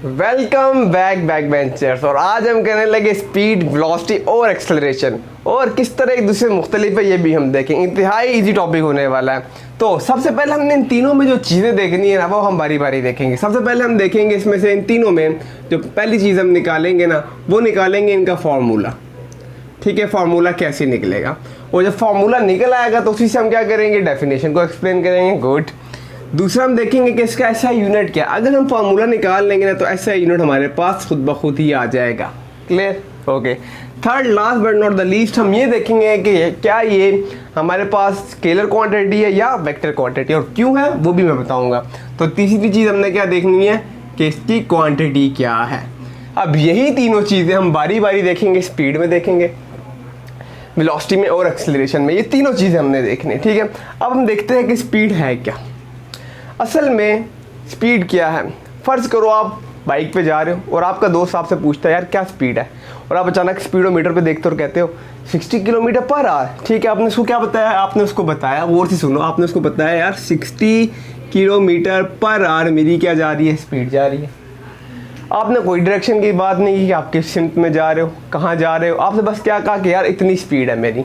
Welcome back back benchers. और आज हम करने लगे स्पीड, वेलोसिटी और एक्सेलरेशन, और किस तरह एक दूसरे से मुख्तलिफ है ये भी हम देखेंगे। इंतहाई इजी टॉपिक होने वाला है। तो सबसे पहले हमने इन तीनों में जो चीज़ें देखनी है ना वो हम बारी बारी देखेंगे। सबसे पहले हम देखेंगे इसमें से इन तीनों में जो पहली चीज़ हम निकालेंगे ना वो निकालेंगे इनका फार्मूला। ठीक है, फार्मूला कैसे निकलेगा, और जब फार्मूला निकल आएगा तो उसी से हम क्या करेंगे, डेफिनेशन को एक्सप्लेन करेंगे। गुड। दूसरा हम देखेंगे कि इसका एसआई यूनिट क्या। अगर हम फार्मूला निकाल लेंगे ना तो एसआई यूनिट हमारे पास खुद ब खुद ही आ जाएगा। Clear? Okay. Third last but not the least हम ये देखेंगे कि क्या ये हमारे पास स्केलर क्वांटिटी है या वेक्टर क्वांटिटी, और क्यों है वो भी मैं बताऊंगा। तो तीसरी चीज़ हमने क्या देखनी है कि इसकी क्वांटिटी क्या है। अब यही तीनों चीज़ें हम बारी बारी देखेंगे, स्पीड में देखेंगे, वेलोसिटी में और एक्सेलरेशन में। ये तीनों चीज़ें हमने देखनी। ठीक है, अब हम देखते हैं कि स्पीड है क्या। असल में स्पीड क्या है। फ़र्ज़ करो आप बाइक पे जा रहे हो और आपका दोस्त आपसे पूछता है यार क्या स्पीड है, और आप अचानक स्पीडोमीटर पे देखते हो और कहते हो 60 किलोमीटर पर आवर। ठीक है, आपने उसको क्या बताया, आपने उसको बताया, गौर से सुनो, आपने उसको बताया यार 60 किलोमीटर पर आवर मेरी क्या जा रही है, स्पीड जा रही है। आपने कोई डायरेक्शन की बात नहीं की कि आप किस सिमत में जा रहे हो, कहाँ जा रहे हो, आपने बस क्या कहा कि यार इतनी स्पीड है मेरी।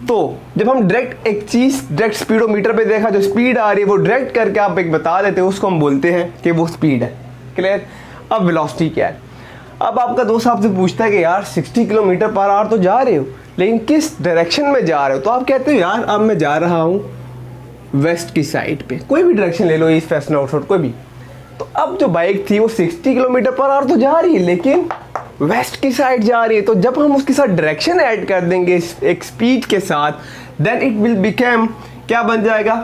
तो जब हम डायरेक्ट एक चीज़ डायरेक्ट स्पीडोमीटर पे देखा जो स्पीड आ रही है वो डायरेक्ट करके आप एक बता देते हो, उसको हम बोलते हैं कि वो स्पीड है। क्लियर? अब वेलोसिटी क्या है। अब आपका दोस्त आपसे पूछता है कि यार 60 किलोमीटर पर आवर तो जा रहे हो, लेकिन किस डायरेक्शन में जा रहे हो। तो आप कहते हो यार अब मैं जा रहा हूँ वेस्ट की साइड पे, कोई भी डायरेक्शन ले लो, ईस्ट वेस्ट नॉर्थ साउथ कोई भी। तो अब जो बाइक थी वो 60 किलोमीटर पर आवर तो जा रही है लेकिन वेस्ट की साइड जा रही है। तो जब हम उसके साथ डायरेक्शन ऐड कर देंगे एक स्पीड के साथ, देन इट विल बिकम क्या बन जाएगा,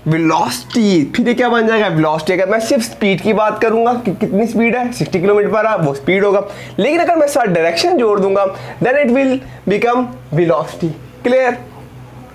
वेलोसिटी। फिर ये क्या बन जाएगा, वेलोसिटी। अगर मैं सिर्फ स्पीड की बात करूंगा कि कितनी स्पीड है 60 किलोमीटर पर आवर, वो स्पीड होगा। लेकिन अगर मैं साथ डायरेक्शन जोड़ दूंगा then it will become velocity. Clear?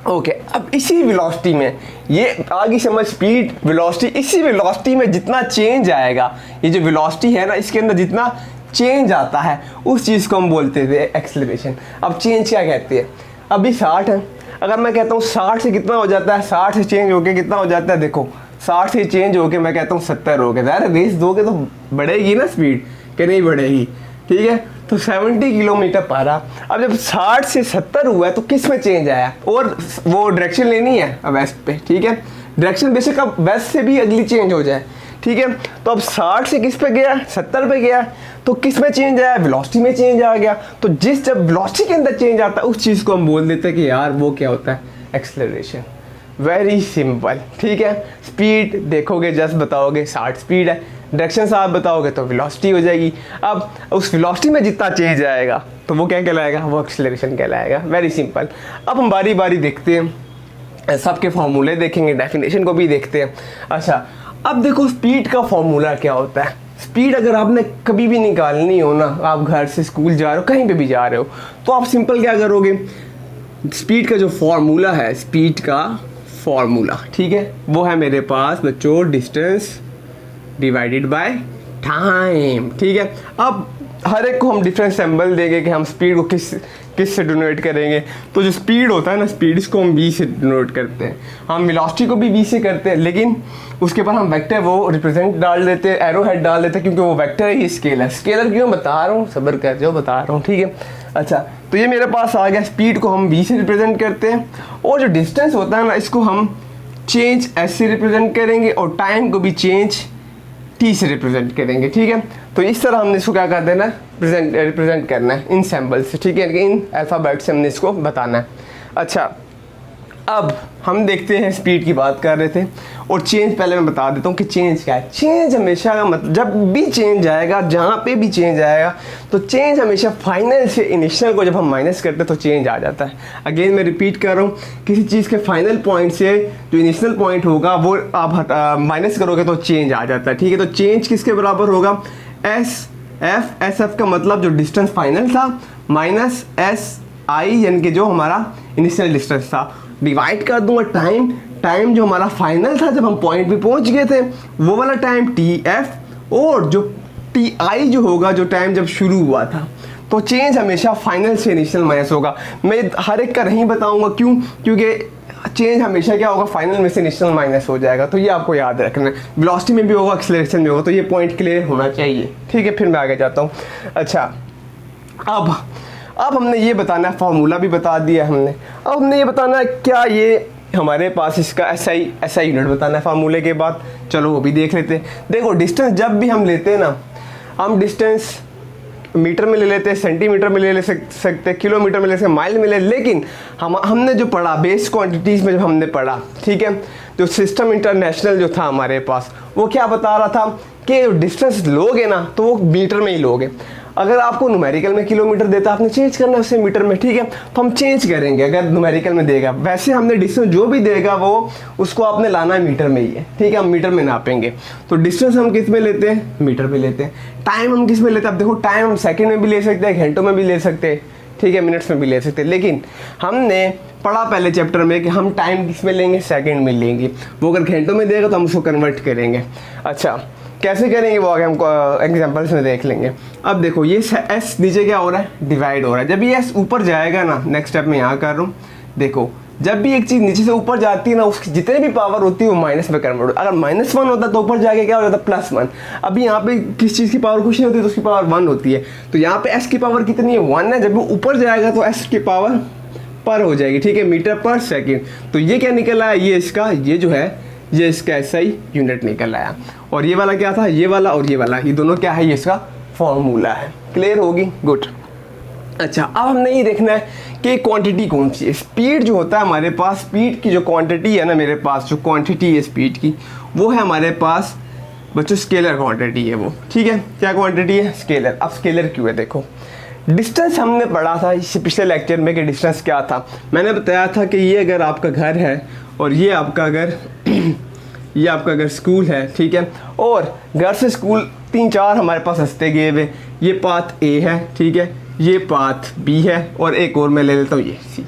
Okay. अब इसी वेलोसिटी में ये आगे समझ, स्पीड वेलोसिटी, इसी वेलोसिटी में जितना चेंज आएगा, ये जो वेलोसिटी है ना इसके अंदर जितना चेंज आता है उस चीज़ को हम बोलते थे एक्सेलरेशन। अब चेंज क्या कहते हैं, अभी 60 है, अगर मैं कहता हूँ 60 से कितना हो जाता है, 60 से चेंज होके कितना हो जाता है, देखो 60 से चेंज होके मैं कहता हूँ 70 हो गया। ज़ाहिर रेस दोगे तो बढ़ेगी ना स्पीड, कि नहीं बढ़ेगी। ठीक है, तो 70 किलोमीटर पर आवर। अब जब 60 से 70 हुआ है तो किस में चेंज आया, और वो डायरेक्शन लेनी है अब वेस्ट पे। ठीक है, डायरेक्शन बेशक अब वेस्ट से भी अगली चेंज हो जाए। ठीक है, तो अब 60 से किस पे गया, 70 पे गया, तो किस में चेंज आया, वेलोसिटी में चेंज आ गया। तो जब वेलोसिटी के अंदर चेंज आता है उस चीज़ को हम बोल देते हैं कि यार वो क्या होता है, एक्सेलरेशन। Very simple. ठीक है, स्पीड देखोगे जस्ट बताओगे 60 स्पीड है, डायरेक्शन से आप बताओगे तो वेलोसिटी हो जाएगी। अब उस वेलोसिटी में जितना चेंज आएगा तो वो क्या कहलाएगा, वो एक्सेलरेशन कहलाएगा। Very simple. अब हम बारी बारी देखते हैं, सबके फॉर्मूले देखेंगे, डेफिनेशन को भी देखते हैं। अच्छा, अब देखो स्पीड का फॉर्मूला क्या होता है। स्पीड अगर आपने कभी भी निकालनी हो ना, आप घर से स्कूल जा रहे हो, कहीं पे भी जा रहे हो, तो आप सिंपल क्या करोगे, स्पीड का जो फॉर्मूला है, स्पीड का फॉर्मूला, ठीक है, वो है मेरे पास बच्चों डिस्टेंस डिवाइडेड बाय टाइम। ठीक है, अब हर एक को हम डिफरेंट सिंबल देंगे कि हम स्पीड को किस से डिनोट करेंगे। तो जो स्पीड होता है ना, स्पीड, इसको हम v से डिनोट करते हैं। हम वेलोसिटी को भी v से करते हैं, लेकिन उसके बाद हम वेक्टर वो रिप्रेजेंट डाल देते हैं, एरो हेड डाल देते हैं, क्योंकि वो वेक्टर है, ये स्केलर। स्केलर क्यों बता रहा हूँ, सब्र कर जो बता रहा हूँ। ठीक है, अच्छा, तो ये मेरे पास आ गया। स्पीड को हम v से रिप्रेजेंट करते हैं, और जो डिस्टेंस होता है ना इसको हम चेंज s से रिप्रेजेंट करेंगे, और टाइम को भी चेंज t से रिप्रेजेंट करेंगे। ठीक है, तो इस तरह हमने इसको क्या कर देना है, रिप्रेजेंट करना है इन सिंबल से। ठीक है, इन अल्फ़ाबेट से हमने इसको बताना है। अच्छा, अब हम देखते हैं, स्पीड की बात कर रहे थे, और चेंज पहले मैं बता देता हूँ कि चेंज क्या है। चेंज हमेशा का मतलब, जब भी चेंज आएगा, जहाँ पे भी चेंज आएगा, तो चेंज हमेशा फाइनल से इनिशियल को जब हम माइनस करते हैं तो चेंज आ जाता है। अगेन मैं रिपीट कर रहा हूँ, किसी चीज़ के फाइनल पॉइंट से जो इनिशियल पॉइंट होगा वो आप माइनस करोगे तो चेंज आ जाता है। ठीक है, तो चेंज किसके बराबर होगा, एस एफ का मतलब जो डिस्टेंस फाइनल था, माइनस एस आई यानी कि जो हमारा इनिशियल डिस्टेंस था, डिवाइड कर दूंगा टाइम जो हमारा फाइनल था जब हम पॉइंट पे पहुंच गए थे वो वाला टाइम टी एफ, और जो टी आई जो होगा जो टाइम जब शुरू हुआ था। तो चेंज हमेशा फाइनल से इनिशियल माइनस होगा। मैं हर एक का नहीं बताऊंगा, क्यों, क्योंकि चेंज हमेशा क्या होगा, फाइनल में से इनिशियल माइनस हो जाएगा, तो ये आपको याद रखना है। वेलोसिटी में भी होगा, एक्सेलरेशन में होगा, तो ये पॉइंट क्लियर होना चाहिए, ठीक है। फिर मैं आगे जाता हूँ। अच्छा, अब हमने ये बताना है, फार्मूला भी बता दिया हमने, अब हमने ये बताना है क्या ये हमारे पास इसका एसआई यूनिट बताना है फार्मूले के बाद। चलो वो भी देख लेते हैं। देखो डिस्टेंस जब भी हम लेते हैं ना, हम डिस्टेंस मीटर में ले लेते हैं, सेंटीमीटर में ले सकते हैं, किलोमीटर में ले सकते, माइल में ले, लेकिन हमने जो पढ़ा बेस क्वांटिटीज़ में जब हमने पढ़ा, ठीक है, जो सिस्टम इंटरनेशनल जो था हमारे पास, वो क्या बता रहा था कि डिस्टेंस लोगे ना तो वो मीटर में ही लोगे। अगर आपको न्यूमेरिकल में किलोमीटर देता, आपने चेंज करना है उसे मीटर में, ठीक है, तो हम चेंज करेंगे अगर न्यूमेरिकल में देगा। वैसे हमने डिस्टेंस जो भी देगा वो उसको आपने लाना है मीटर में ही है, ठीक है, हम मीटर में नापेंगे। तो डिस्टेंस हम किस में लेते हैं, मीटर में लेते हैं। टाइम हम किस में लेते हैं, अब देखो टाइम हम सेकंड में भी ले सकते हैं, घंटों में भी ले सकते हैं, ठीक है, मिनट्स में भी ले सकते हैं, लेकिन हमने पढ़ा पहले चैप्टर में कि हम टाइम किस में लेंगे, सेकंड में लेंगे। वो अगर घंटों में देगा तो हम उसको कन्वर्ट करेंगे। अच्छा, कैसे करेंगे वो आगे हमको एग्जांपल्स में देख लेंगे। अब देखो ये एस नीचे क्या हो रहा है, डिवाइड हो रहा है। जब ये एस ऊपर जाएगा ना, नेक्स्ट स्टेप में यहाँ कर रहा हूँ, देखो जब भी एक चीज़ नीचे से ऊपर जाती है ना, उसकी जितने भी पावर होती है वो माइनस में कन्वर्ट होती है। अगर -1 होता तो ऊपर जाके क्या हो जाता, +1। अभी यहाँ पे किस चीज़ की पावर कुछ नहीं होती, तो उसकी पावर 1 होती है। तो यहाँ पे एस की पावर कितनी है, 1 है। जब वो ऊपर जाएगा तो एस की पावर पर हो जाएगी, ठीक है, मीटर पर सेकेंड। तो ये क्या निकल आया, ये इसका, ये जो है ये इसका एसआई यूनिट निकल आया। और ये वाला क्या था, ये वाला और ये वाला, ये दोनों क्या है, ये इसका फॉर्मूला है। क्लियर होगी, गुड। अच्छा, अब हमने ये देखना है कि क्वांटिटी कौन सी है। स्पीड जो होता है हमारे पास, स्पीड की जो क्वांटिटी है ना, मेरे पास जो क्वांटिटी है स्पीड की, वो है हमारे पास बच्चों स्केलर क्वांटिटी है वो, ठीक है। क्या क्वांटिटी है, स्केलर। अब स्केलर क्यों है, देखो डिस्टेंस हमने पढ़ा था इससे पिछले लेक्चर में कि डिस्टेंस क्या था। मैंने बताया था कि ये अगर आपका घर है और ये आपका अगर ये आपका अगर स्कूल है, ठीक है, और घर से स्कूल 3-4 हमारे पास रास्ते गए हुए, ये पाथ ए है, ठीक है, ये पाथ बी है, और एक और मैं ले लेता हूँ ये सी।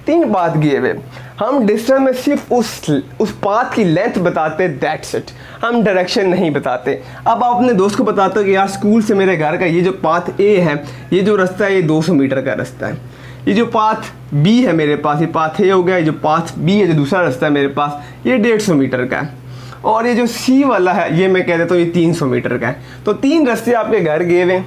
3 पाथ गए हुए। हम डिस्टेंस में सिर्फ उस पाथ की लेंथ बताते, दैट्स इट। हम डायरेक्शन नहीं बताते। अब आप अपने दोस्त को बताते हो कि यार स्कूल से मेरे घर का ये जो पाथ ए है, ये जो रास्ता है, ये 200 मीटर का रास्ता है। ये जो पाथ बी है मेरे पास, ये पाथ ए हो गया, ये जो पाथ बी है जो दूसरा रास्ता है मेरे पास, ये 150 मीटर का है। और ये जो सी वाला है, ये मैं कह देता हूँ ये 300 मीटर का है। तो 3 रास्ते आपके घर गए हुए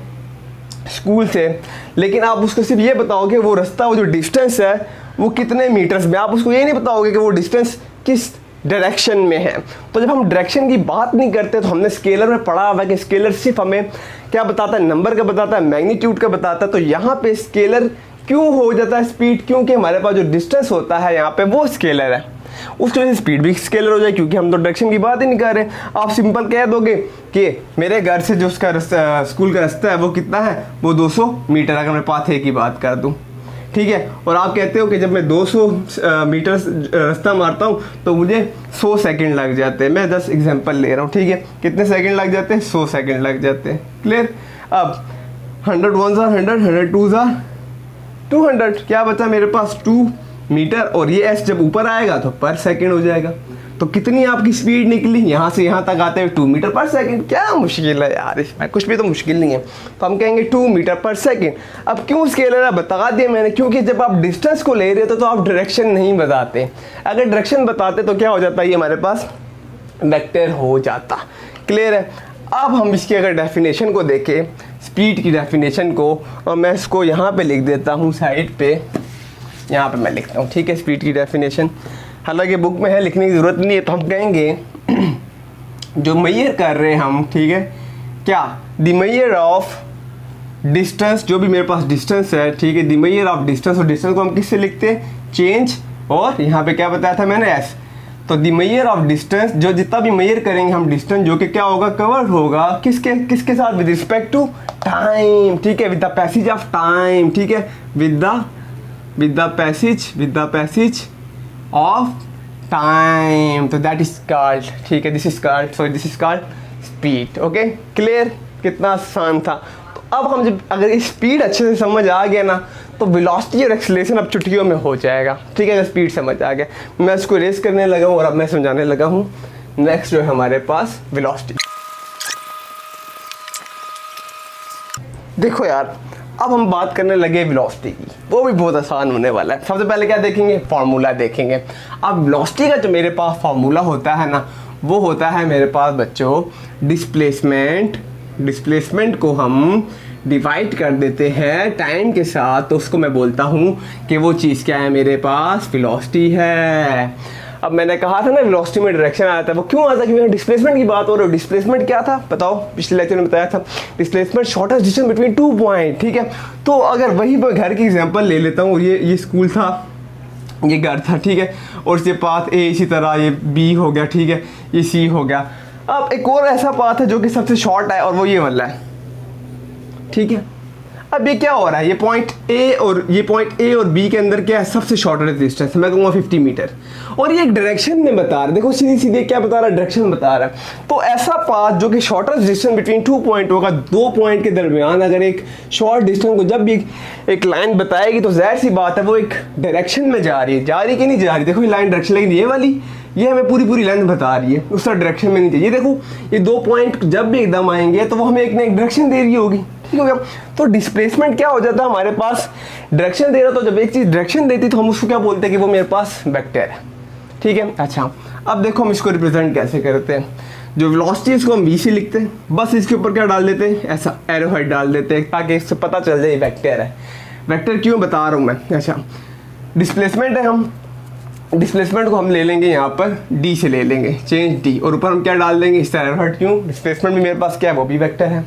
स्कूल से, लेकिन आप उसको सिर्फ ये बताओगे वो रास्ता, वो जो डिस्टेंस है वो कितने मीटर्स में। आप उसको ये नहीं बताओगे कि वो डिस्टेंस किस डायरेक्शन में है। तो जब हम डायरेक्शन की बात नहीं करते, तो हमने स्केलर में पढ़ा हुआ है कि स्केलर सिर्फ हमें क्या बताता है, नंबर का बताता है, मैग्नीट्यूड का बताता है। तो यहाँ पे स्केलर क्यों हो जाता है स्पीड, क्योंकि हमारे पास जो डिस्टेंस होता है यहाँ पे वो स्केलर है, उसकी वजह से स्पीड भी स्केलर हो जाए, क्योंकि हम तो डायरेक्शन की बात ही नहीं कर रहे। आप सिंपल कह दोगे कि मेरे घर से जो उसका रास्ता, स्कूल का रास्ता है वो कितना है, वो 200 मीटर, अगर मैं पाथ ए की बात कर दूँ, ठीक है। और आप कहते हो कि जब मैं 200 मीटर रास्ता मारता हूँ तो मुझे 100 सेकंड लग जाते हैं। मैं 10 एग्जांपल ले रहा हूँ, ठीक है। कितने सेकंड लग जाते हैं, 100 सेकंड लग जाते हैं। क्लियर। अब 100 1s are 100, 100 2s are 200, क्या बचा मेरे पास 2 मीटर, और ये एस जब ऊपर आएगा तो पर सेकंड हो जाएगा। तो कितनी आपकी स्पीड निकली, यहाँ से यहाँ तक आते हुए 2 मीटर पर सेकंड। क्या मुश्किल है यार इसमें, कुछ भी तो मुश्किल नहीं है। तो हम कहेंगे 2 मीटर पर सेकंड। अब क्यों स्केलर है बता दिया मैंने, क्योंकि जब आप डिस्टेंस को ले रहे हो तो आप डायरेक्शन नहीं बताते। अगर डायरेक्शन बताते तो क्या हो जाता है, ये हमारे पास वेक्टर हो जाता। क्लियर है। अब हम इसकी अगर डेफिनेशन को देखें, स्पीड की डेफिनेशन को, और मैं इसको यहाँ पे लिख देता हूँ साइड पे, यहाँ पे मैं लिखता हूँ, ठीक है, स्पीड की डेफिनेशन। हालांकि बुक में है, लिखने की ज़रूरत नहीं है। तो हम कहेंगे जो मेजर कर रहे हैं हम, ठीक है, क्या द मेजर ऑफ डिस्टेंस, जो भी मेरे पास डिस्टेंस है, ठीक है, द मेजर ऑफ डिस्टेंस, और डिस्टेंस को हम किससे लिखते हैं, चेंज, और यहाँ पे क्या बताया था मैंने, एस। तो द मेजर ऑफ डिस्टेंस, जो जितना भी मेजर करेंगे हम डिस्टेंस, जो कि क्या होगा, कवर होगा किसके साथ, विद रिस्पेक्ट टू टाइम, ठीक है, with the passage of time, ठीक है, with the passage of time. तो दैट इज कॉल्ड, ठीक है, this is called speed. Okay, clear. कितना आसान था। तो अब हम जब अगर स्पीड अच्छे से समझ आ गया ना, तो वेलोसिटी और एक्सेलरेशन अब चुटकियों में हो जाएगा, ठीक है। अगर स्पीड समझ आ गया, मैं इसको रेस करने लगा हूँ और अब मैं समझाने लगा हूँ। नेक्स्ट जो है हमारे पास वेलोसिटी। देखो यार, अब हम बात करने लगे वेलोसिटी की, वो भी बहुत आसान होने वाला है। सबसे पहले क्या देखेंगे, फार्मूला देखेंगे। अब वेलोसिटी का जो मेरे पास फार्मूला होता है ना, वो होता है मेरे पास बच्चों डिस्प्लेसमेंट को हम डिवाइड कर देते हैं टाइम के साथ, तो उसको मैं बोलता हूँ कि वो चीज़ क्या है, मेरे पास वेलोसिटी है। अब मैंने कहा था ना वेलोसिटी में डायरेक्शन आता है, वो क्यों आता है, क्योंकि डिस्प्लेसमेंट की बात हो रही है। डिस्प्लेसमेंट क्या था बताओ, पिछले लेक्चर में बताया था, displacement shortest distance between 2 point, ठीक है। तो अगर वही मैं घर की एग्जांपल ले लेता हूँ, ये स्कूल था, ये घर था, ठीक है, और इसके पाथ ए, इसी तरह ये बी हो गया, ठीक है, ये सी हो गया। अब एक और ऐसा पाथ है जो कि सबसे शॉर्ट है, और वो ये वाला है, ठीक है। अब ये क्या हो रहा है, ये पॉइंट ए और बी के अंदर क्या है, सबसे शॉर्टेस्ट डिस्टेंस, मैं कहूँगा 50 मीटर, और ये एक डायरेक्शन में बता रहा है। देखो सीधी सीधी क्या बता रहा है, डायरेक्शन बता रहा है। तो ऐसा पाथ जो कि शॉर्टेस्ट डिस्टेंस बिटवीन 2 पॉइंट होगा, 2 पॉइंट के दरमियान अगर एक शॉर्ट डिस्टेंस को जब भी एक लाइन बताएगी, तो जाहिर सी बात है वो एक डायरेक्शन में जा रही है, जा रही कि नहीं जा रही। देखो ये लाइन डायरेक्शन, लेकिन ये वाली ये हमें पूरी लेंथ बता रही है, उस डायरेक्शन में नहीं चाहिए। देखो ये 2 पॉइंट जब भी एकदम आएंगे तो वो हमें एक ना एक डायरेक्शन दे रही होगी, ठीक हो गया। तो डिस्प्लेसमेंट क्या हो जाता है, हमारे पास डायरेक्शन दे रहा, तो जब एक चीज़ डायरेक्शन देती तो हम उसको क्या बोलते हैं कि वो मेरे पास वेक्टर है, ठीक है। अच्छा, अब देखो हम इसको रिप्रेजेंट कैसे करते हैं। जो वेलोसिटी इसको हम v से लिखते हैं, बस इसके ऊपर क्या डाल देते हैं, ऐसा एरो हेड डाल देते हैं, ताकि इससे पता चल जाए वेक्टर है। वेक्टर क्यों बता रहा हूँ मैं, अच्छा डिस्प्लेसमेंट है, हम डिस्प्लेसमेंट को हम ले लेंगे यहाँ पर d से ले लेंगे, चेंज d, और ऊपर हम क्या डाल देंगे, इस तरह हट। क्यों, डिस्प्लेसमेंट भी मेरे पास क्या है, वो भी वेक्टर है,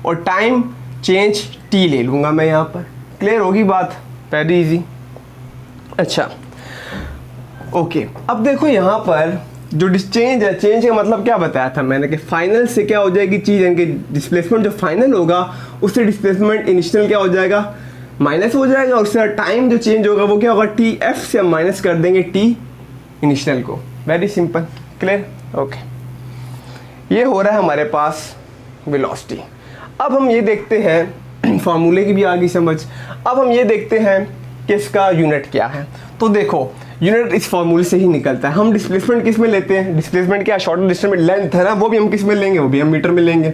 और टाइम चेंज t ले लूँगा मैं यहाँ पर। क्लियर होगी बात, वेरी इजी। अच्छा ओके, अब देखो यहाँ पर जो चेंज है, चेंज का मतलब क्या बताया था मैंने कि फाइनल से क्या हो जाएगी चीज़, यानी कि डिस्प्लेसमेंट जो फाइनल होगा उससे डिस्प्लेसमेंट इनिशियल क्या हो जाएगा, माइनस हो जाएगा, और उससे टाइम जो चेंज होगा वो क्या होगा, टी एफ से हम माइनस कर देंगे टी इनिशियल को। Very simple, clear, okay. ये हो रहा है हमारे पास वेलोसिटी। अब हम ये देखते हैं, फार्मूले की भी आ गई समझ। अब हम ये देखते हैं कि इसका यूनिट क्या है। तो देखो यूनिट इस फार्मूले से ही निकलता है। हम डिस्प्लेसमेंट किस में लेते हैं, डिस्प्लेसमेंट क्या, शॉर्ट डिस्टेंस में लेंथ है ना, वो भी हम किस में लेंगे, वो भी हम मीटर में लेंगे।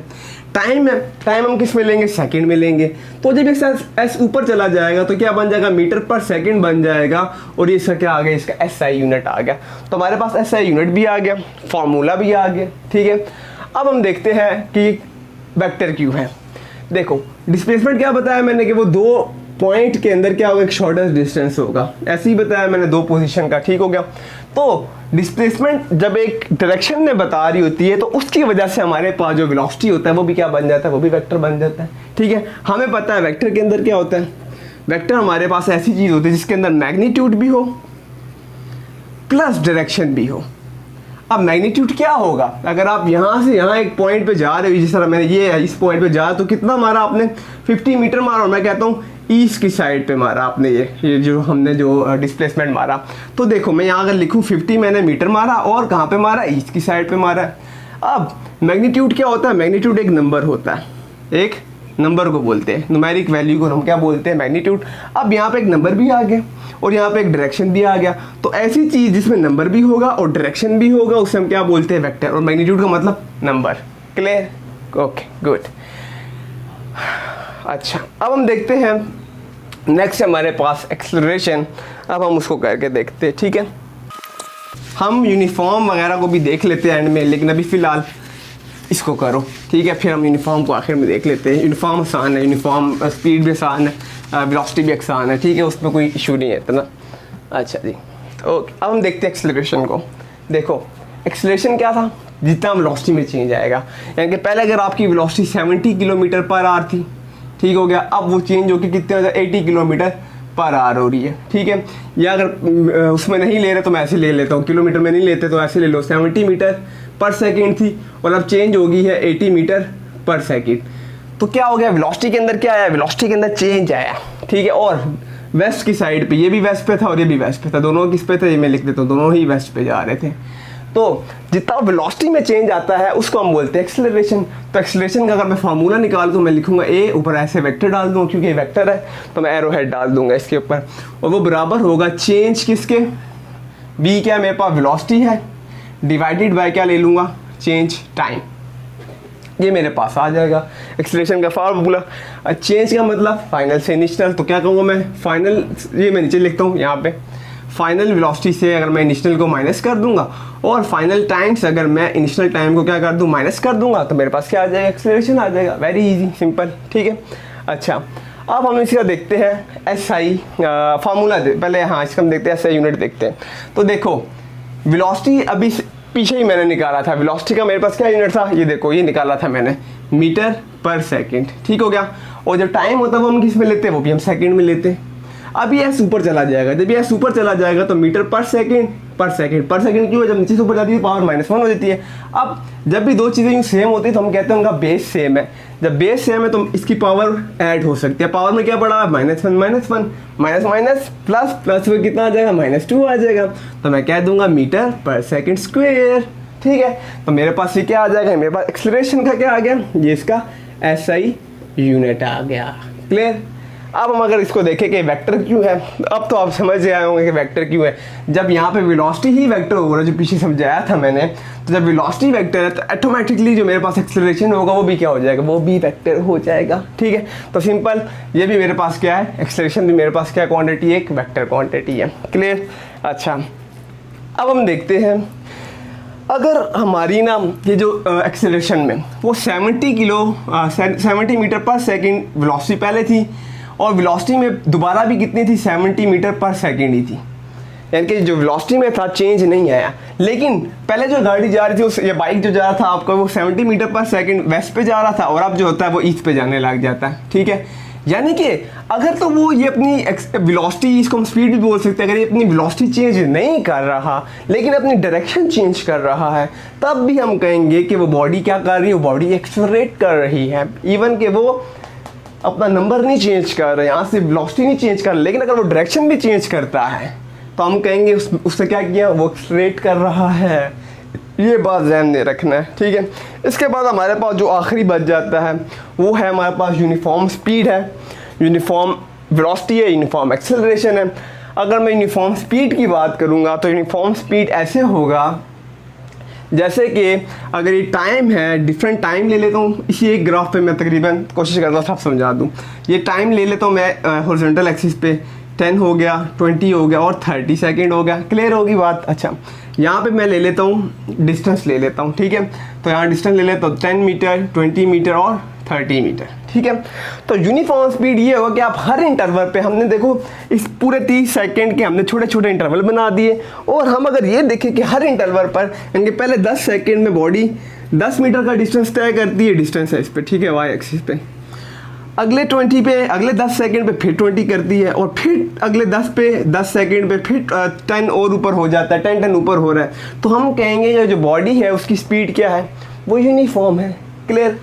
टाइम है, टाइम हम किस में लेंगे, सेकंड में लेंगे। तो जब ये एस ऊपर चला जाएगा तो क्या बन जाएगा, मीटर पर सेकंड बन जाएगा, और ये इसका क्या आ गया, इसका एसआई यूनिट आ गया। तो हमारे पास एसआई यूनिट भी आ गया, फार्मूला भी आ गया, ठीक है। अब हम देखते हैं कि वेक्टर क्यों है। देखो डिस्प्लेसमेंट क्या बताया मैंने कि वो 2 पॉइंट के अंदर क्या होगा, एक शॉर्टेस्ट डिस्टेंस होगा, ऐसे ही बताया मैंने 2 पोजीशन का, ठीक हो गया। तो डिस्प्लेसमेंट जब एक डायरेक्शन में बता रही होती है तो उसकी वजह से हमारे पास जो वेलोसिटी होता है वो भी क्या बन जाता है, वो भी वेक्टर बन जाता है, ठीक है। हमें पता है वेक्टर के अंदर क्या होता है, वेक्टर हमारे पास ऐसी चीज़ होती है जिसके अंदर मैग्नीट्यूड भी हो प्लस डायरेक्शन भी हो। अब मैग्नीट्यूड क्या होगा, अगर आप यहाँ से यहाँ एक पॉइंट पे जा रहे हो, जिस तरह मैंने ये इस पॉइंट पे जा, तो कितना मारा आपने, 50 मीटर मारा, और मैं कहता हूँ ईस्ट की साइड पे मारा आपने, ये जो हमने जो डिस्प्लेसमेंट मारा। तो देखो मैं यहाँ अगर लिखूँ 50 मैंने मीटर मारा, और कहाँ पे मारा, ईस्ट की साइड पे मारा है। अब मैग्नीट्यूड क्या होता है, मैग्नीट्यूड एक नंबर होता है, एक नंबर को बोलते हैं, न्यूमेरिक वैल्यू को हम क्या बोलते हैं, मैग्नीट्यूड। अब यहाँ पे एक नंबर भी आ गया और यहाँ पे एक डायरेक्शन भी आ गया, तो ऐसी चीज़ जिसमें नंबर भी होगा और डायरेक्शन भी होगा उसे हम क्या बोलते हैं, वेक्टर। और मैग्नीट्यूड का मतलब नंबर, क्लियर, ओके गुड। अच्छा अब हम देखते हैं नेक्स्ट हमारे पास एक्सेलरेशन। अब हम उसको करके देखते हैं, ठीक है। हम यूनिफॉर्म वगैरह को भी देख लेते हैं एंड में, लेकिन अभी फ़िलहाल इसको करो, ठीक है। फिर हम यूनिफॉर्म को आखिर में देख लेते हैं। यूनिफॉर्म आसान है, यूनिफॉर्म स्पीड भी आसान है, वेलोसिटी भी आसान है, ठीक है, उसमें कोई इशू नहीं है इतना। अच्छा जी ओके, अब हम देखते हैं एक्सेलरेशन को। देखो एक्सेलरेशन क्या था, जितना वेलोसिटी में चेंज आएगा, यानी कि पहले अगर आपकी वेलोसिटी 70 किलोमीटर पर आवर थी, ठीक हो गया, अब वो चेंज होकर कितने हो जाए, 80 किलोमीटर पर आवर हो रही है, ठीक है। या अगर उसमें नहीं ले रहे तो मैं ऐसे ले लेता हूँ, किलोमीटर में नहीं लेते तो ऐसे ले लो, 70 मीटर पर सेकंड थी और अब चेंज हो गई है 80 मीटर पर सेकंड। तो क्या हो गया, वेलोसिटी के अंदर क्या आया, वेलोसिटी के अंदर चेंज आया, ठीक है। और वेस्ट की साइड पे, ये भी वेस्ट पे था और ये भी वेस्ट पे था, दोनों किस पे थे, ये मैं लिख देता हूँ, दोनों ही वेस्ट पे जा रहे थे। तो जितना वेलोसिटी में चेंज आता है उसको हम बोलते हैं एक्सेलरेशन। तो एक्सेलरेशन का अगर मैं फार्मूला निकाल तो मैं लिखूंगा ए, ऊपर ऐसे वेक्टर डाल दूंगा क्योंकि ये वेक्टर है, तो मैं एरो हेड डाल दूंगा इसके ऊपर, और वो बराबर होगा चेंज किसके, बी क्या मेरे पास वेलोसिटी है, डिवाइडेड बाय क्या ले लूँगा, चेंज टाइम। ये मेरे पास आ जाएगा एक्सेलरेशन का फार्मूला। चेंज का मतलब फाइनल से इनिशियल, तो क्या कहूँगा मैं, फाइनल, ये मैं नीचे लिखता हूँ यहाँ पे, फाइनल वेलोसिटी से अगर मैं इनिशियल को माइनस कर दूंगा और फाइनल टाइम से अगर मैं इनिशियल टाइम को क्या कर दूँ, माइनस कर दूंगा, तो मेरे पास क्या आ जाएगा, एक्सेलरेशन आ जाएगा। वेरी इजी, सिंपल, ठीक है। अच्छा, अब हम इसका देखते हैं एसआई फार्मूला पहले, हाँ इसका हम देखते हैं एसआई यूनिट देखते हैं। तो देखो वेलोसिटी अभी पीछे ही मैंने निकाला था, वेलोसिटी का मेरे पास क्या यूनिट था, ये देखो ये निकाला था मैंने, मीटर पर सेकंड, ठीक हो गया। और जब टाइम होता है वो हम किस में लेते हैं, वो भी हम सेकंड में लेते हैं। अब ये ऊपर चला जाएगा, जब ये ऊपर चला जाएगा तो मीटर पर सेकंड क्यों है, जब नीचे से ऊपर जाती है पावर -1 हो जाती है। अब जब भी दो चीज़ें यूँ सेम होती है तो हम कहते हैं उनका बेस सेम है। जब बेस सेम है तो इसकी पावर ऐड हो सकती है। पावर में क्या पड़ा, -1 माइनस माइनस प्लस, प्लस में कितना आ जाएगा, -2 आ जाएगा। तो मैं कह दूंगा मीटर पर सेकंड स्क्वायर, ठीक है। तो मेरे पास ये क्या आ जाएगा, मेरे पास एक्सेलरेशन का क्या आ गया, ये इसका एसआई यूनिट आ गया। क्लियर। अब हम अगर इसको देखें कि वेक्टर क्यों है, अब तो आप समझ आए होंगे कि वेक्टर क्यों है। जब यहाँ पे वेलोसिटी ही वेक्टर हो रहा है, जो पीछे समझाया था मैंने, तो जब वेलोसिटी वेक्टर है तो ऑटोमेटिकली जो मेरे पास एक्सेलरेशन होगा वो भी क्या हो जाएगा, वो भी वेक्टर हो जाएगा, ठीक है। तो सिंपल, ये भी मेरे पास क्या है, एक्सेलरेशन भी मेरे पास क्या क्वांटिटी है, एक वेक्टर क्वांटिटी है। क्लियर। अच्छा, अब हम देखते हैं अगर हमारी ना ये जो एक्सेलरेशन में वो 70 मीटर पर सेकेंड वेलोसिटी पहले थी और वेलोसिटी में दोबारा भी कितनी थी, 70 मीटर पर सेकंड ही थी, यानी कि जो वेलोसिटी में था चेंज नहीं आया। लेकिन पहले जो गाड़ी जा रही थी उस, ये बाइक जो जा रहा था आपका, वो 70 मीटर पर सेकंड वेस्ट पे जा रहा था और अब जो होता है वो ईस्ट पे जाने लग जाता है, ठीक है। यानी कि अगर तो वो ये अपनी वेलोसिटी, इसको हम स्पीड भी बोल सकते हैं, अगर ये अपनी वेलोसिटी चेंज नहीं कर रहा लेकिन अपनी डायरेक्शन चेंज कर रहा है, तब भी हम कहेंगे कि वो बॉडी क्या कर रही है, वो बॉडी एक्सेलरेट कर रही है। इवन कि वो अपना नंबर नहीं चेंज कर रहे, यहाँ से वेलोसिटी नहीं चेंज कर रहे, लेकिन अगर वो डायरेक्शन भी चेंज करता है तो हम कहेंगे उससे क्या किया, वो एक्सेलरेट कर रहा है। ये बात ध्यान में रखना है, ठीक है। इसके बाद हमारे पास जो आखिरी बच जाता है वो है हमारे पास यूनिफॉर्म स्पीड है, यूनिफॉर्म वेलोसिटी है, यूनिफॉर्म एक्सेलरेशन है। अगर मैं यूनिफॉर्म स्पीड की बात करूँगा तो यूनिफॉर्म स्पीड ऐसे होगा जैसे कि अगर ये टाइम है, डिफरेंट टाइम ले लेता हूँ, इसी एक ग्राफ पे मैं तकरीबन कोशिश करता हूँ सब समझा दूँ। ये टाइम ले लेता हूँ मैं हॉरिजॉन्टल एक्सिस पे, 10 हो गया, 20 हो गया और 30 सेकंड हो गया। क्लियर होगी बात। अच्छा, यहाँ पे मैं ले लेता हूँ डिस्टेंस ले लेता हूँ, ठीक है। तो यहाँ डिस्टेंस ले लेता हूँ 10 मीटर, 20 मीटर और 30 मीटर, ठीक है। तो यूनिफॉर्म स्पीड ये होगा कि आप हर इंटरवल पे, हमने देखो इस पूरे 30 सेकंड के हमने छोटे छोटे इंटरवल बना दिए, और हम अगर ये देखें कि हर इंटरवल पर यानी पहले 10 सेकंड में बॉडी 10 मीटर का डिस्टेंस तय करती है, डिस्टेंस है इस पर, ठीक है, वाई एक्सिस पे। अगले 20 पे, अगले 10 सेकंड पे फिर 20 करती है, और फिर अगले 10 सेकंड पे फिर 10 और ऊपर हो जाता है, 10 ऊपर हो रहा है। तो हम कहेंगे ये जो बॉडी है उसकी स्पीड क्या है, वो यूनिफॉर्म है। क्लियर।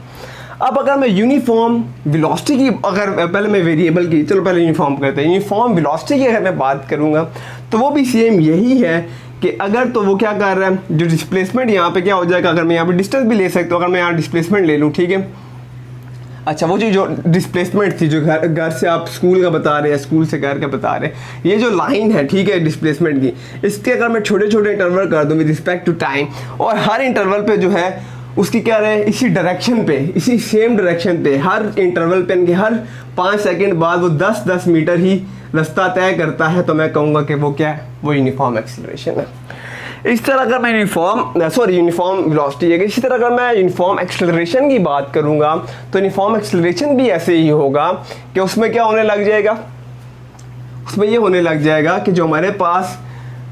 अब अगर मैं यूनिफॉर्म वेलोसिटी की, अगर पहले मैं वेरिएबल की, चलो पहले यूनिफॉर्म करते हैं। यूनिफॉर्म वेलोसिटी की अगर मैं बात करूँगा तो वो भी सेम यही है कि अगर तो वो क्या कर रहा है, जो डिस्प्लेसमेंट यहाँ पे क्या हो जाएगा, अगर मैं यहाँ पे डिस्टेंस भी ले सकता हूँ, अगर मैं यहाँ डिस्प्लेसमेंट ले लूँ, ठीक है। अच्छा, वो जो डिस्प्लेसमेंट थी, जो घर से आप स्कूल का बता रहे हैं, स्कूल से घर का बता रहे हैं, ये जो लाइन है, ठीक है, डिस्प्लेसमेंट की, इसके अगर मैं छोटे छोटे इंटरवल कर दूँ विद रिस्पेक्ट टू टाइम, और हर इंटरवल पे जो है उसकी क्या रहे, इसी डायरेक्शन पे, इसी सेम डायरेक्शन पे हर इंटरवल पे, हर 5 सेकंड बाद वो 10-10 मीटर ही रास्ता तय करता है, तो मैं कहूँगा कि वो क्या है, वो यूनिफॉर्म एक्सेलरेशन है। इस तरह अगर मैं यूनिफॉर्म वेलोसिटी है, इसी तरह अगर मैं यूनिफॉर्म एक्सेलरेशन की बात करूँगा तो यूनिफॉर्म एक्सेलरेशन भी ऐसे ही होगा कि उसमें क्या होने लग जाएगा, उसमें ये होने लग जाएगा कि जो हमारे पास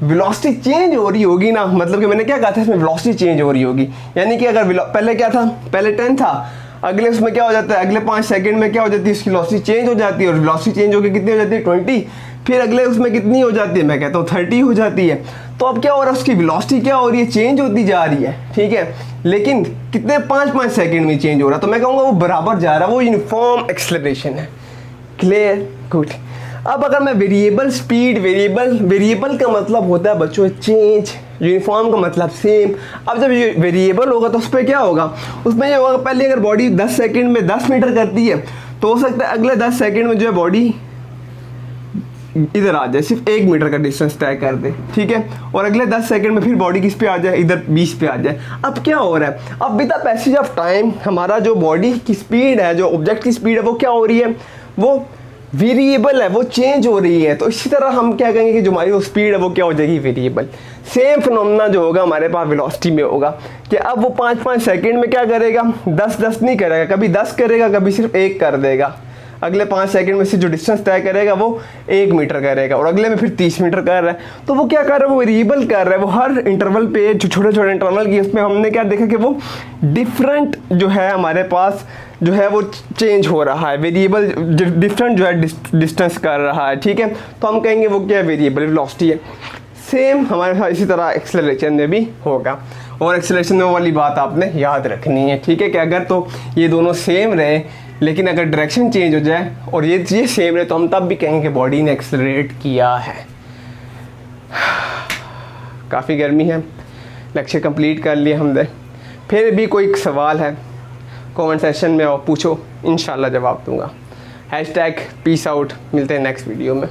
वेलोसिटी चेंज हो रही होगी ना, मतलब कि मैंने क्या कहा था, इसमें वेलोसिटी चेंज हो रही होगी, यानी कि अगर पहले क्या था, पहले 10 था, अगले उसमें क्या हो जाता है, अगले 5 सेकंड में क्या हो जाती है, उसकी वेलोसिटी चेंज हो जाती है, और वेलोसिटी चेंज होकर कितनी हो जाती है, 20, फिर अगले उसमें कितनी हो जाती है, मैं कहता हूँ 30 हो जाती है। तो अब क्या हो रहा है, उसकी वेलोसिटी क्या हो रही है, चेंज होती जा रही है, ठीक है, लेकिन कितने 5-5 सेकंड में चेंज हो रहा है, तो मैं कहूँगा वो बराबर जा रहा है, वो यूनिफॉर्म एक्सेलरेशन है। Clear, good. अब अगर मैं वेरिएबल स्पीड, वेरिएबल का मतलब होता है बच्चों चेंज, यूनिफॉर्म का मतलब सेम। अब जब ये वेरिएबल होगा तो उस पर क्या होगा, उसमें ये होगा, पहले अगर बॉडी 10 सेकंड में 10 मीटर करती है तो हो सकता है अगले 10 सेकंड में जो है बॉडी इधर आ जाए, सिर्फ 1 मीटर का डिस्टेंस तय कर दे, ठीक है, और अगले 10 सेकंड में फिर बॉडी किस पे आ जाए, इधर 20 पे आ जाए। अब क्या हो रहा है, अब with the passage of time हमारा जो बॉडी की स्पीड है, जो ऑब्जेक्ट की स्पीड है, वो क्या हो रही है, वो वेरिएबल है, वो चेंज हो रही है। तो इसी तरह हम क्या कहेंगे कि जो हमारी वो स्पीड है वो क्या हो जाएगी, वेरिएबल। सेम फिनोमेना जो होगा हमारे पास वेलोसिटी में होगा कि अब वो 5-5 सेकंड में क्या करेगा, 10-10 नहीं करेगा, कभी 10 करेगा, कभी सिर्फ 1 कर देगा। अगले 5 सेकंड में से जो डिस्टेंस तय करेगा वो 1 मीटर करेगा, और अगले में फिर 30 मीटर कर रहा है। तो वो क्या कर रहा है, वो वेरिएबल कर रहा है। वो हर इंटरवल पे जो छोटे छोटे इंटरवल की, उसमें हमने क्या देखा कि वो डिफरेंट जो है हमारे पास जो है वो चेंज हो रहा है, वेरिएबल डिफरेंट जो है डिस्टेंस कर रहा है, ठीक है। तो हम कहेंगे वो क्या है, वेरिएबल वेलोसिटी है। सेम हमारे साथ इसी तरह एक्सेलरेशन में भी होगा, और एक्सेलरेशन में वाली बात आपने याद रखनी है, ठीक है, कि अगर तो ये दोनों सेम रहे लेकिन अगर डायरेक्शन चेंज हो जाए और ये चीज़ सेम रहे तो हम तब भी कहेंगे कि बॉडी ने एक्सेलरेट किया है। काफ़ी गर्मी है, लेक्चर कंप्लीट कर लिया हमने। फिर भी कोई सवाल है कमेंट सेक्शन में और पूछो, इंशाल्लाह जवाब दूंगा। #पीस आउट, मिलते हैं नेक्स्ट वीडियो में।